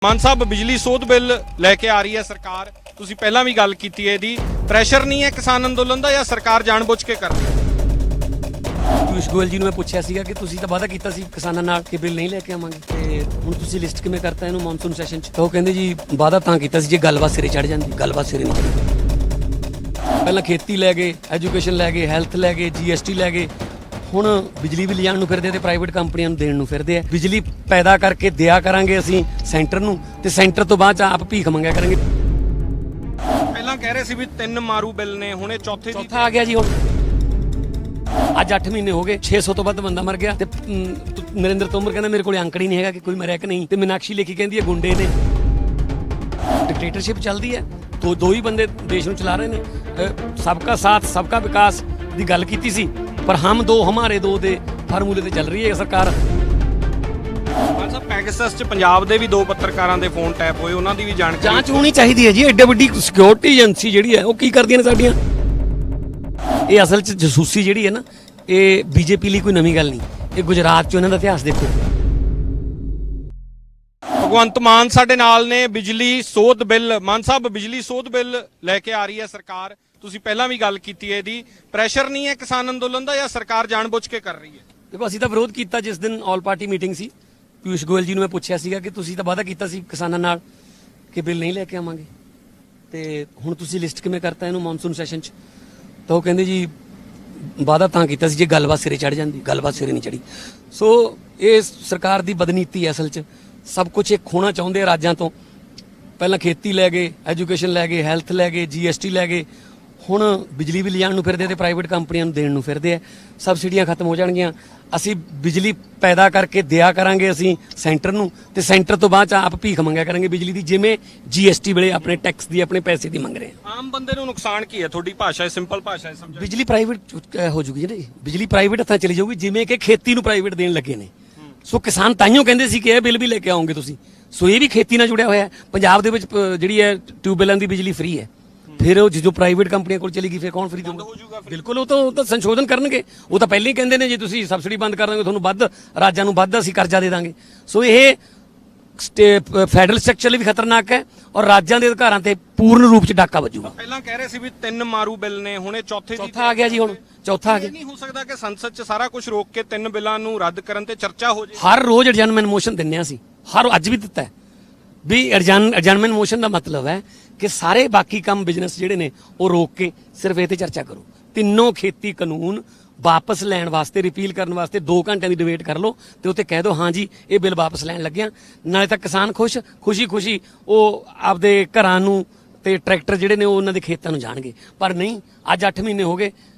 ਮਾਨ ਸਾਹਿਬ ਬਿਜਲੀ ਸੋਧ ਬਿੱਲ ਲੈ ਕੇ ਆ ਰਹੀ ਹੈ ਸਰਕਾਰ। ਤੁਸੀਂ ਪਹਿਲਾਂ ਵੀ ਗੱਲ ਕੀਤੀ ਹੈ ਇਹਦੀ, ਪ੍ਰੈਸ਼ਰ ਨਹੀਂ ਹੈ ਕਿਸਾਨ ਅੰਦੋਲਨ ਦਾ ਜਾਂ ਸਰਕਾਰ ਜਾਣਬੁੱਝ ਕੇ ਕਰ ਰਹੀ ਹੈ? ਪੀਯੂਸ਼ ਗੋਇਲ ਜੀ ਨੂੰ ਮੈਂ ਪੁੱਛਿਆ ਸੀਗਾ ਕਿ ਤੁਸੀਂ ਤਾਂ ਵਾਅਦਾ ਕੀਤਾ ਸੀ ਕਿਸਾਨਾਂ ਨਾਲ ਕਿ ਬਿੱਲ ਨਹੀਂ ਲੈ ਕੇ ਆਵਾਂਗੇ, ਤੇ ਹੁਣ ਤੁਸੀਂ ਲਿਸਟ ਕਿਵੇਂ ਕਰਤਾ ਇਹਨੂੰ ਮੌਨਸੂਨ ਸੈਸ਼ਨ 'ਚ? ਤਾਂ ਉਹ ਕਹਿੰਦੇ ਜੀ ਵਾਅਦਾ ਤਾਂ ਕੀਤਾ ਸੀ ਜੇ ਗੱਲਬਾਤ ਸਿਰੇ ਚੜ ਜਾਂਦੀ, ਗੱਲਬਾਤ ਸਿਰੇ ਨਹੀਂ ਚੜ੍ਹੀ। ਪਹਿਲਾਂ ਖੇਤੀ ਲੈ ਗਏ, ਐਜੂਕੇਸ਼ਨ ਲੈ ਗਏ, ਹੈਲਥ ਲੈ ਗਏ, GST ਲੈ ਗਏ, ਹੁਣ ਬਿਜਲੀ ਵੀ ਲਿਜਾਣ ਨੂੰ ਫਿਰਦੇ ਤੇ ਪ੍ਰਾਈਵੇਟ ਕੰਪਨੀਆਂ ਨੂੰ ਦੇਣ ਨੂੰ ਫਿਰਦੇ ਆ। ਬਿਜਲੀ ਪੈਦਾ ਕਰਕੇ ਦਿਆ ਕਰਾਂਗੇ ਅਸੀਂ ਸੈਂਟਰ ਨੂੰ, ਤੇ ਸੈਂਟਰ ਤੋਂ ਬਾਅਦ ਆਪ ਭੀਖ ਮੰਗਿਆ ਕਰਾਂਗੇ। ਪਹਿਲਾਂ ਕਹਿ ਰਹੇ ਸੀ ਵੀ 3 ਮਾਰੂ ਬਿੱਲ ਨੇ, ਹੁਣ ਇਹ ਚੌਥਾ ਆ ਗਿਆ ਜੀ। ਹੁਣ ਅੱਜ 8 ਮਹੀਨੇ ਹੋ ਗਏ, 600 ਤੋਂ ਵੱਧ ਬੰਦਾ ਮਰ ਗਿਆ, ਤੇ ਨਰਿੰਦਰ ਤੋਮਰ ਕਹਿੰਦਾ ਮੇਰੇ ਕੋਲ ਅੰਕੜਾ ਹੀ ਨਹੀਂ ਹੈਗਾ ਕਿ ਕੋਈ ਮਰਿਆ ਕਿ ਨਹੀਂ, ਤੇ ਮੀਨਾਕਸ਼ੀ ਲੇਖੀ ਕਹਿੰਦੀ ਹੈ ਗੁੰਡੇ ਨੇ। ਡਿਕਟੇਟਰਸ਼ਿਪ ਚੱਲਦੀ ਹੈ, ਦੋ ਹੀ ਬੰਦੇ ਦੇਸ਼ ਨੂੰ ਚਲਾ ਰਹੇ ਨੇ। ਸਬਕਾ ਸਾਥ ਸਬਕਾ ਵਿਕਾਸ ਦੀ ਗੱਲ ਕੀਤੀ ਸੀ, ਪਰ ਹਮ ਦੋ ਹਮਾਰੇ ਦੋ ਦੇ ਫਾਰਮੂਲੇ ਤੇ ਚੱਲ ਰਹੀ ਹੈ ਸਰਕਾਰ। ਮਾਨ ਸਾਹਿਬ ਪੈਗਸਸ 'ਚ ਪੰਜਾਬ ਦੇ ਵੀ 2 ਪੱਤਰਕਾਰਾਂ ਦੇ ਫੋਨ ਟੈਪ ਹੋਏ, ਉਹਨਾਂ ਦੀ ਵੀ ਜਾਣਕਾਰੀ ਜਾਂਚ ਹੋਣੀ ਚਾਹੀਦੀ ਹੈ ਜੀ। ਐਡੇ ਵੱਡੀ ਸਿਕਿਉਰਿਟੀ ਏਜੰਸੀ ਜਿਹੜੀ ਹੈ ਉਹ ਕੀ ਕਰਦੀਆਂ ਨੇ ਸਾਡੀਆਂ? ਇਹ ਅਸਲ 'ਚ ਜਸੂਸੀ ਜਿਹੜੀ ਹੈ ਨਾ, ਇਹ ਬੀਜੇਪੀ ਲਈ ਕੋਈ ਨਵੀਂ ਗੱਲ ਨਹੀਂ। ਇਹ ਗੁਜਰਾਤ 'ਚ ਇਹਨਾਂ ਦਾ ਇਤਿਹਾਸ ਦੇਖੋ। ਭਗਵੰਤ ਮਾਨ ਸਾਡੇ ਨਾਲ ਨੇ। ਬਿਜਲੀ ਸੋਧ ਬਿੱਲ, ਮਾਨ ਸਾਹਿਬ ਬਿਜਲੀ ਸੋਧ ਬਿੱਲ ਲੈ ਕੇ ਆ ਰਹੀ ਹੈ ਸਰਕਾਰ। ਤੁਸੀਂ ਪਹਿਲਾਂ ਵੀ ਗੱਲ ਕੀਤੀ ਹੈ ਇਹਦੀ, ਪ੍ਰੈਸ਼ਰ ਨਹੀਂ ਹੈ ਕਿਸਾਨ ਅੰਦੋਲਨ ਦਾ ਜਾਂ ਸਰਕਾਰ ਜਾਣਬੁੱਝ ਕੇ ਕਰ ਰਹੀ ਹੈ? ਦੇਖੋ, ਅਸੀਂ ਤਾਂ ਵਿਰੋਧ ਕੀਤਾ ਜਿਸ ਦਿਨ ਆਲ ਪਾਰਟੀ ਮੀਟਿੰਗ ਸੀ। ਪੀਯੂਸ਼ ਗੋਇਲ ਜੀ ਨੂੰ ਮੈਂ ਪੁੱਛਿਆ ਸੀਗਾ ਕਿ ਤੁਸੀਂ ਤਾਂ ਵਾਅਦਾ ਕੀਤਾ ਸੀ ਕਿਸਾਨਾਂ ਨਾਲ ਕਿ ਬਿੱਲ ਨਹੀਂ ਲੈ ਕੇ ਆਵਾਂਗੇ, ਤੇ ਹੁਣ ਤੁਸੀਂ ਲਿਸਟ ਕਿਵੇਂ ਕਰਤਾ ਇਹਨੂੰ ਮੌਨਸੂਨ ਸੈਸ਼ਨ 'ਚ? ਤਾਂ ਉਹ ਕਹਿੰਦੇ ਜੀ ਵਾਅਦਾ ਤਾਂ ਕੀਤਾ ਸੀ ਜੇ ਗੱਲਬਾਤ ਸਿਰੇ ਚੜ ਜਾਂਦੀ, ਗੱਲਬਾਤ ਸਿਰੇ ਨਹੀਂ ਚੜੀ। ਸੋ ਇਹ ਸਰਕਾਰ ਦੀ ਬਦਨੀਤੀ ਹੈ। ਅਸਲ 'ਚ ਸਭ ਕੁਝ ਇਹ ਖੋਣਾ ਚਾਹੁੰਦੇ ਆ ਰਾਜਾਂ ਤੋਂ। ਪਹਿਲਾਂ ਖੇਤੀ ਲੈ ਗਏ, ਐਜੂਕੇਸ਼ਨ ਲੈ ਗਏ, ਹੈਲਥ ਲੈ ਗਏ, GST ਲੈ ਗਏ, ਹੁਣ ਬਿਜਲੀ ਵੀ ਲਿਜਾਣ ਨੂੰ ਫਿਰਦੇ ਤੇ ਪ੍ਰਾਈਵੇਟ ਕੰਪਨੀਆਂ ਨੂੰ ਦੇਣ ਨੂੰ ਫਿਰਦੇ ਆ। ਸਬਸਿਡੀਆਂ ਖਤਮ ਹੋ ਜਾਣਗੀਆਂ, ਅਸੀਂ ਬਿਜਲੀ ਪੈਦਾ ਕਰਕੇ ਦਿਆ ਕਰਾਂਗੇ ਅਸੀਂ ਸੈਂਟਰ ਨੂੰ, ਤੇ ਸੈਂਟਰ ਤੋਂ ਬਾਅਦ ਆਪ ਭੀਖ ਮੰਗਿਆ ਕਰਾਂਗੇ ਬਿਜਲੀ ਦੀ, ਜਿਵੇਂ GST ਵੇਲੇ ਆਪਣੇ ਟੈਕਸ ਦੀ ਆਪਣੇ ਪੈਸੇ ਦੀ ਮੰਗ ਰਹੇ ਆ। ਆਮ ਬੰਦੇ ਨੂੰ ਨੁਕਸਾਨ ਕੀ ਹੈ? ਤੁਹਾਡੀ ਭਾਸ਼ਾ ਹੈ, ਸਿੰਪਲ ਭਾਸ਼ਾ ਹੈ, ਸਮਝੋ। ਬਿਜਲੀ ਪ੍ਰਾਈਵੇਟ ਹੋ ਜੂਗੀ ਜੀ, ਬਿਜਲੀ ਪ੍ਰਾਈਵੇਟ ਹੱਥਾਂ ਚਲੀ ਜਾਊਗੀ, ਜਿਵੇਂ ਕਿ ਖੇਤੀ ਨੂੰ ਪ੍ਰਾਈਵੇਟ ਦੇਣ ਲੱਗੇ ਨੇ। ਸੋ ਕਿਸਾਨ ਤਾਈਓ ਕਹਿੰਦੇ ਸੀ ਕਿ ਇਹ ਬਿੱਲ ਵੀ ਲੈ ਕੇ ਆਓਗੇ ਤੁਸੀਂ। ਸੋ ਇਹ ਵੀ ਖੇਤੀ ਨਾਲ ਜੁੜਿਆ ਹੋਇਆ ਹੈ। ਪੰਜਾਬ ਦੇ ਵਿੱਚ ਜਿਹੜੀ ਹੈ ਟਿਊਬਵੈਲਾਂ ਦੀ ਬਿਜਲੀ ਫ੍ਰੀ ਹੈ, ਫਿਰ ਉਹ ਜੋ ਪ੍ਰਾਈਵੇਟ ਕੰਪਨੀਆਂ ਕੋਲ ਚਲੀ ਗਈ ਫਿਰ ਕੌਣ ਫ੍ਰੀ ਦੇਊਗਾ? ਬਿਲਕੁਲ, ਉਹ ਤਾਂ ਸੰਸ਼ੋਧਨ ਕਰਨਗੇ। ਉਹ ਤਾਂ ਪਹਿਲਾਂ ਹੀ ਕਹਿੰਦੇ ਨੇ ਜੇ ਤੁਸੀਂ ਸਬਸਿਡੀ ਬੰਦ ਕਰ ਦੋਗੇ ਤੁਹਾਨੂੰ ਵੱਧ ਰਾਜਾਂ ਨੂੰ ਵੱਧ ਅਸੀਂ ਕਰਜ਼ਾ ਦੇ ਦਾਂਗੇ। ਸੋ ਇਹ ਫੈਡਰਲ ਸਟਰਕਚਰ ਲਈ ਵੀ ਖਤਰਨਾਕ ਹੈ ਔਰ ਰਾਜਾਂ ਦੇ ਅਧਿਕਾਰਾਂ ਤੇ ਪੂਰਨ ਰੂਪ 'ਚ ਡਾਕਾ ਵੱਜੂਗਾ। ਪਹਿਲਾਂ ਕਹਿ ਰਹੇ ਸੀ ਵੀ 3 ਮਾਰੂ ਬਿੱਲ ਨੇ, ਹੁਣ ਇਹ ਚੌਥਾ ਆ ਗਿਆ ਜੀ। ਹੁਣ ਚੌਥਾ ਆ ਗਿਆ। ਨਹੀਂ ਹੋ ਸਕਦਾ ਕਿ ਸੰਸਦ 'ਚ ਸਾਰਾ ਕੁਝ ਰੋਕ ਕੇ 3 ਬਿੱਲਾਂ ਨੂੰ ਰੱਦ ਕਰਨ ਤੇ ਚਰਚਾ ਹੋ ਜਾਏ? ਹਰ ਰੋਜ਼ ਅਡਜਰਨਮੈਂਟ ਮੋਸ਼ਨ ਦਿੰਦੇ ਹਾਂ ਅਸੀਂ, ਅੱਜ ਵੀ ਦਿੱਤਾ ਹੈ ਵੀ ਅਡਜਰਨਮੈਂਟ ਮੋਸ਼ਨ ਦਾ ਮਤਲਬ ਹੈ ਕਿ ਸਾਰੇ ਬਾਕੀ ਕੰਮ ਬਿਜ਼ਨਸ ਜਿਹੜੇ ਨੇ ਉਹ ਰੋਕ ਕੇ ਸਿਰਫ ਇਹ ਤੇ ਚਰਚਾ ਕਰੋ। ਤਿੰਨੋਂ ਖੇਤੀ ਕਾਨੂੰਨ ਵਾਪਸ ਲੈਣ ਵਾਸਤੇ, ਰਿਪੀਲ ਕਰਨ ਵਾਸਤੇ 2 ਘੰਟਿਆਂ ਦੀ ਡਿਬੇਟ ਕਰ ਲਓ ਤੇ ਉੱਤੇ ਕਹਿ ਦਿਓ ਹਾਂ ਜੀ ਇਹ ਬਿੱਲ ਵਾਪਸ ਲੈਣ ਲੱਗਿਆ। ਨਾਲੇ ਤਾਂ ਕਿਸਾਨ ਖੁਸ਼ੀ ਉਹ ਆਪਦੇ ਘਰਾਂ ਨੂੰ ਤੇ ਟਰੈਕਟਰ ਜਿਹੜੇ ਨੇ ਉਹ ਉਹਨਾਂ ਦੇ ਖੇਤਾਂ ਨੂੰ ਜਾਣਗੇ। ਪਰ ਨਹੀਂ, ਅੱਜ 8 ਮਹੀਨੇ ਹੋ ਗਏ,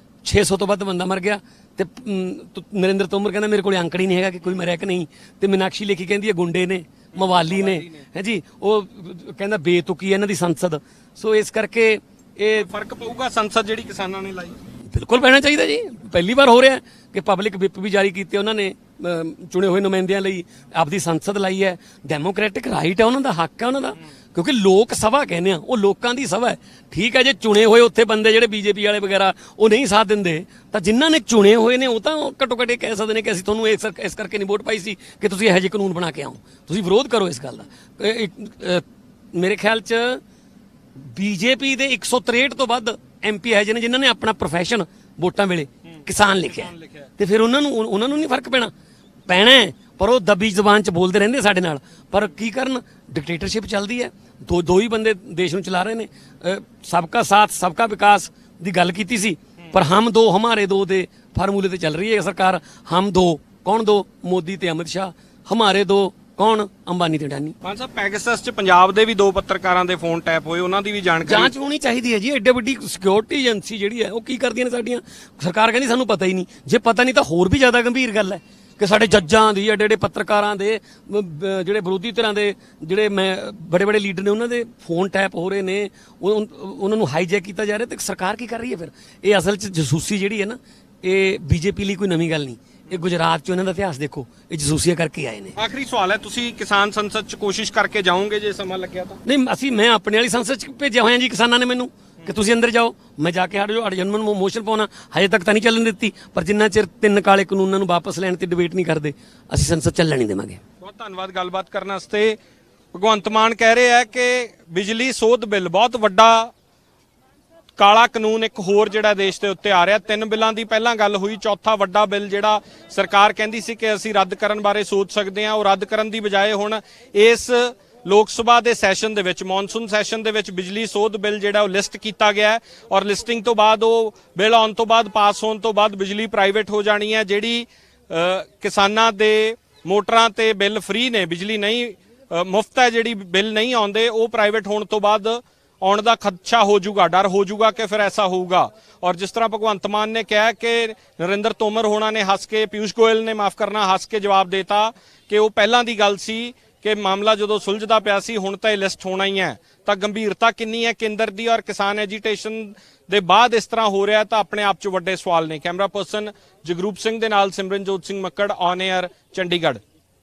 600 ਤੋਂ ਵੱਧ ਬੰਦਾ ਮਰ ਗਿਆ, ਤੇ ਨਰਿੰਦਰ ਤੋਮਰ ਕਹਿੰਦਾ ਮੇਰੇ ਕੋਲ ਅੰਕੜਾ ਹੀ ਨਹੀਂ ਹੈਗਾ ਕਿ ਕੋਈ ਮਰਿਆ ਕਿ ਨਹੀਂ, ਤੇ ਮੀਨਾਕਸ਼ੀ ਲੇਖੀ ਕਹਿੰਦੀ ਹੈ ਗੁੰਡੇ ਨੇ, ਮਵਾਲੀ ਨੇ, ਹੈ ਜੀ। ਉਹ ਕਹਿੰਦਾ ਬੇਤੁਕੀ ਹੈ ਇਹਨਾਂ ਦੀ ਸੰਸਦ। ਸੋ ਇਸ ਕਰਕੇ ਇਹ ਫਰਕ ਪਊਗਾ ਸੰਸਦ ਜਿਹੜੀ ਕਿਸਾਨਾਂ ਨੇ ਲਾਈ? ਬਿਲਕੁਲ ਪੈਣਾ ਚਾਹੀਦਾ ਜੀ। ਪਹਿਲੀ ਵਾਰ ਹੋ ਰਿਹਾ ਕਿ ਪਬਲਿਕ ਵਿਪ ਵੀ ਜਾਰੀ ਕੀਤੇ ਉਹਨਾਂ ਨੇ, ਚੁਣੇ ਹੋਏ ਨੁਮਾਇੰਦਿਆਂ ਲਈ ਆਪਦੀ ਸੰਸਦ ਲਾਈ ਹੈ। ਡੈਮੋਕ੍ਰੈਟਿਕ ਰਾਈਟ ਹੈ ਉਹਨਾਂ ਦਾ, ਹੱਕ ਹੈ ਉਹਨਾਂ ਦਾ, ਕਿਉਂਕਿ ਲੋਕ ਸਭਾ ਕਹਿੰਦੇ ਆ, ਉਹ ਲੋਕਾਂ ਦੀ ਸਭਾ ਹੈ। ਠੀਕ ਹੈ, ਜੇ ਚੁਣੇ ਹੋਏ ਉੱਥੇ ਬੰਦੇ ਜਿਹੜੇ BJP ਵਾਲੇ ਵਗੈਰਾ ਉਹ ਨਹੀਂ ਸਾਥ ਦਿੰਦੇ, ਤਾਂ ਜਿਨ੍ਹਾਂ ਨੇ ਚੁਣੇ ਹੋਏ ਨੇ ਉਹ ਤਾਂ ਘੱਟੋ ਘੱਟ ਇਹ ਕਹਿ ਸਕਦੇ ਨੇ ਕਿ ਅਸੀਂ ਤੁਹਾਨੂੰ ਇਸ ਕਰਕੇ ਨਹੀਂ ਵੋਟ ਪਾਈ ਸੀ ਕਿ ਤੁਸੀਂ ਇਹੋ ਜਿਹੇ ਕਾਨੂੰਨ ਬਣਾ ਕੇ ਆਓ। ਤੁਸੀਂ ਵਿਰੋਧ ਕਰੋ ਇਸ ਗੱਲ ਦਾ। ਮੇਰੇ ਖਿਆਲ 'ਚ BJP ਦੇ 163 ਤੋਂ ਵੱਧ MP ਹੈ ਜਿਹਨੇ ਜਿਨ੍ਹਾਂ ਨੇ ਆਪਣਾ ਪ੍ਰੋਫੈਸ਼ਨ ਵੋਟਾਂ ਵੇਲੇ ਕਿਸਾਨ ਲਿਖਿਆ, ਤੇ ਫਿਰ ਉਹਨਾਂ ਨੂੰ ਨਹੀਂ ਫਰਕ ਪੈਣਾ? ਪਰ ਉਹ ਦੱਬੀ ਜ਼ਬਾਨ 'ਚ ਬੋਲਦੇ ਰਹਿੰਦੇ ਸਾਡੇ ਨਾਲ। ਪਰ ਕੀ ਕਰਨ, ਡਿਕਟੇਟਰਸ਼ਿਪ ਚੱਲਦੀ ਹੈ, ਦੋ ਹੀ ਬੰਦੇ ਦੇਸ਼ ਨੂੰ ਚਲਾ ਰਹੇ ਨੇ। ਸਬਕਾ ਸਾਥ ਸਬਕਾ ਵਿਕਾਸ ਦੀ ਗੱਲ ਕੀਤੀ ਸੀ, ਪਰ ਹਮ ਦੋ ਹਮਾਰੇ ਦੋ ਦੇ ਫਾਰਮੂਲੇ ਤੇ ਚੱਲ ਰਹੀ ਹੈ ਸਰਕਾਰ। ਹਮ ਦੋ ਕੌਣ? ਦੋ ਮੋਦੀ ਤੇ ਅਮਿਤ ਸ਼ਾਹ। ਹਮਾਰੇ ਦੋ ਕੌਣ? ਅੰਬਾਨੀ ਤੇ ਅਡਾਨੀ। ਮਾਨ ਸਾਹਿਬ ਪੈਗਸਸ 'ਚ ਪੰਜਾਬ ਦੇ ਵੀ 2 ਪੱਤਰਕਾਰਾਂ ਦੇ ਫੋਨ ਟੈਪ ਹੋਏ, ਉਹਨਾਂ ਦੀ ਵੀ ਜਾਣਕਾਰੀ ਜਾਂਚ ਹੋਣੀ ਚਾਹੀਦੀ ਹੈ ਜੀ। ਐਡੇ ਵੱਡੀ ਸਿਕਿਉਰਿਟੀ ਏਜੰਸੀ ਜਿਹੜੀ ਹੈ ਉਹ ਕੀ ਕਰਦੀਆਂ ਨੇ ਸਾਡੀਆਂ? ਸਰਕਾਰ ਕਹਿੰਦੀ ਸਾਨੂੰ ਪਤਾ ਹੀ ਨਹੀਂ। ਜੇ ਪਤਾ ਨਹੀਂ ਤਾਂ ਹੋਰ ਵੀ ਜ਼ਿਆਦਾ ਗੰਭੀਰ ਗੱਲ ਹੈ ਕਿ ਸਾਡੇ ਜੱਜਾਂ ਦੀ, ਐਡੇ ਪੱਤਰਕਾਰਾਂ ਦੇ, ਜਿਹੜੇ ਵਿਰੋਧੀ ਧਿਰਾਂ ਦੇ ਜਿਹੜੇ ਬੜੇ ਲੀਡਰ ਨੇ ਉਹਨਾਂ ਦੇ ਫੋਨ ਟੈਪ ਹੋ ਰਹੇ ਨੇ, ਉਹਨਾਂ ਨੂੰ ਹਾਈਜੈਕ ਕੀਤਾ ਜਾ ਰਿਹਾ। ਤੇ ਸਰਕਾਰ ਕੀ ਕਰ ਰਹੀ ਹੈ ਫਿਰ? ਇਹ ਅਸਲ 'ਚ ਜਸੂਸੀ ਜਿਹੜੀ ਹੈ ਨਾ, ਇਹ BJP ਲਈ ਕੋਈ ਨਵੀਂ ਗੱਲ ਨਹੀਂ। ਇਹ ਗੁਜਰਾਤ 'ਚ ਇਹਨਾਂ ਦਾ ਇਤਿਹਾਸ ਦੇਖੋ, ਇਹ ਜਸੂਸੀਆਂ ਕਰਕੇ ਆਏ ਨੇ। ਆਖਰੀ ਸਵਾਲ ਹੈ, ਤੁਸੀਂ ਕਿਸਾਨ ਸੰਸਦ 'ਚ ਕੋਸ਼ਿਸ਼ ਕਰਕੇ ਜਾਓਗੇ ਜੇ ਸਮਾਂ ਲੱਗਿਆ ਤਾਂ? ਨਹੀਂ, ਮੈਂ ਆਪਣੇ ਵਾਲੀ ਸੰਸਦ 'ਚ ਭੇਜਿਆ ਹੋਇਆ ਜੀ ਕਿਸਾਨਾਂ ਨੇ ਮੈਨੂੰ ਕਿ ਤੁਸੀਂ ਅੰਦਰ ਜਾਓ, ਮੈਂ ਜਾ ਕੇ ਅਡਜਰਨਮੈਂਟ ਮੋਸ਼ਨ ਪਾਉਣਾ। ਹਜੇ ਤੱਕ ਤਾਂ ਨਹੀਂ ਚੱਲਣ ਦਿੱਤੀ, ਪਰ ਜਿੰਨਾ ਚਿਰ 3 ਕਾਲੇ ਕਾਨੂੰਨਾਂ ਨੂੰ ਵਾਪਸ ਲੈਣ ਤੇ ਡਿਬੇਟ ਨਹੀਂ ਕਰਦੇ ਅਸੀਂ ਸੰਸਦ ਚੱਲਣ ਨਹੀਂ ਦੇਵਾਂਗੇ। ਬਹੁਤ ਧੰਨਵਾਦ ਗੱਲਬਾਤ ਕਰਨ ਵਾਸਤੇ। ਭਗਵੰਤ ਮਾਨ ਕਹਿ ਰਹੇ ਹੈ ਕਿ ਬਿਜਲੀ ਸੋਧ ਬਿੱਲ ਬਹੁਤ ਵੱਡਾ ਕਾਲਾ ਕਾਨੂੰਨ ਇੱਕ ਹੋਰ ਜਿਹੜਾ ਦੇਸ਼ ਦੇ ਉੱਤੇ ਆ ਰਿਹਾ। 3 ਬਿੱਲਾਂ ਦੀ ਪਹਿਲਾਂ ਗੱਲ ਹੋਈ, ਚੌਥਾ ਵੱਡਾ ਬਿੱਲ ਜਿਹੜਾ ਸਰਕਾਰ ਕਹਿੰਦੀ ਸੀ ਕਿ ਅਸੀਂ ਰੱਦ ਕਰਨ ਬਾਰੇ ਸੋਚ ਸਕਦੇ ਹਾਂ, ਉਹ ਰੱਦ ਕਰਨ ਦੀ ਬਜਾਏ ਹੁਣ ਇਸ ਲੋਕ ਸਭਾ ਦੇ ਸੈਸ਼ਨ ਦੇ ਵਿੱਚ, ਮੌਨਸੂਨ ਸੈਸ਼ਨ ਦੇ ਵਿੱਚ ਬਿਜਲੀ ਸੋਧ ਬਿੱਲ ਜਿਹੜਾ ਉਹ ਲਿਸਟ ਕੀਤਾ ਗਿਆ ਹੈ ਔਰ ਲਿਸਟਿੰਗ ਤੋਂ ਬਾਅਦ ਉਹ ਬਿੱਲ ਆਉਣ ਤੋਂ ਬਾਅਦ, ਪਾਸ ਹੋਣ ਤੋਂ ਬਾਅਦ ਬਿਜਲੀ ਪ੍ਰਾਈਵੇਟ ਹੋ ਜਾਣੀ ਹੈ। ਜਿਹੜੀ ਕਿਸਾਨਾਂ ਦੇ ਮੋਟਰਾਂ ਤੇ ਬਿੱਲ ਫ੍ਰੀ ਨੇ, ਬਿਜਲੀ ਨਹੀਂ ਮੁਫਤ ਹੈ, ਜਿਹੜੀ ਬਿੱਲ ਨਹੀਂ ਆਉਂਦੇ, ਉਹ ਪ੍ਰਾਈਵੇਟ ਹੋਣ ਤੋਂ ਬਾਅਦ ਆਉਣ ਦਾ ਖਦਸ਼ਾ ਹੋ ਜਾਊਗਾ, ਡਰ ਹੋ ਜਾਊਗਾ ਕਿ ਫਿਰ ਐਸਾ ਹੋਊਗਾ। ਔਰ ਜਿਸ ਤਰ੍ਹਾਂ ਭਗਵੰਤ ਮਾਨ ਨੇ ਕਿਹਾ ਕਿ ਨਰਿੰਦਰ ਤੋਮਰ ਹੋਣਾ ਨੇ ਹੱਸ ਕੇ, ਪਿਊਸ਼ ਗੋਇਲ ਨੇ ਮਾਫ ਕਰਨਾ, ਹੱਸ ਕੇ ਜਵਾਬ ਦੇਤਾ ਕਿ ਉਹ ਪਹਿਲਾਂ ਦੀ ਗੱਲ ਸੀ ਕਿ ਮਾਮਲਾ ਜਦੋਂ ਸੁਲਝਦਾ ਪਿਆ ਸੀ, ਹੁਣ ਤਾਂ ਇਹ ਲਿਸਟ ਹੋਣਾ ਹੀ ਹੈ। ਤਾਂ ਗੰਭੀਰਤਾ ਕਿੰਨੀ ਹੈ ਕੇਂਦਰ ਦੀ ਔਰ ਕਿਸਾਨ ਐਜੀਟੇਸ਼ਨ ਦੇ ਬਾਅਦ ਇਸ ਤਰ੍ਹਾਂ ਹੋ ਰਿਹਾ ਤਾਂ ਆਪਣੇ ਆਪ 'ਚ ਵੱਡੇ ਸਵਾਲ ਨੇ। ਕੈਮਰਾ ਪਰਸਨ ਜਗਰੂਪ ਸਿੰਘ ਦੇ ਨਾਲ ਸਿਮਰਨਜੋਤ ਸਿੰਘ ਮੱਕੜ, ਔਨ 에ਅਰ, ਚੰਡੀਗੜ੍ਹ।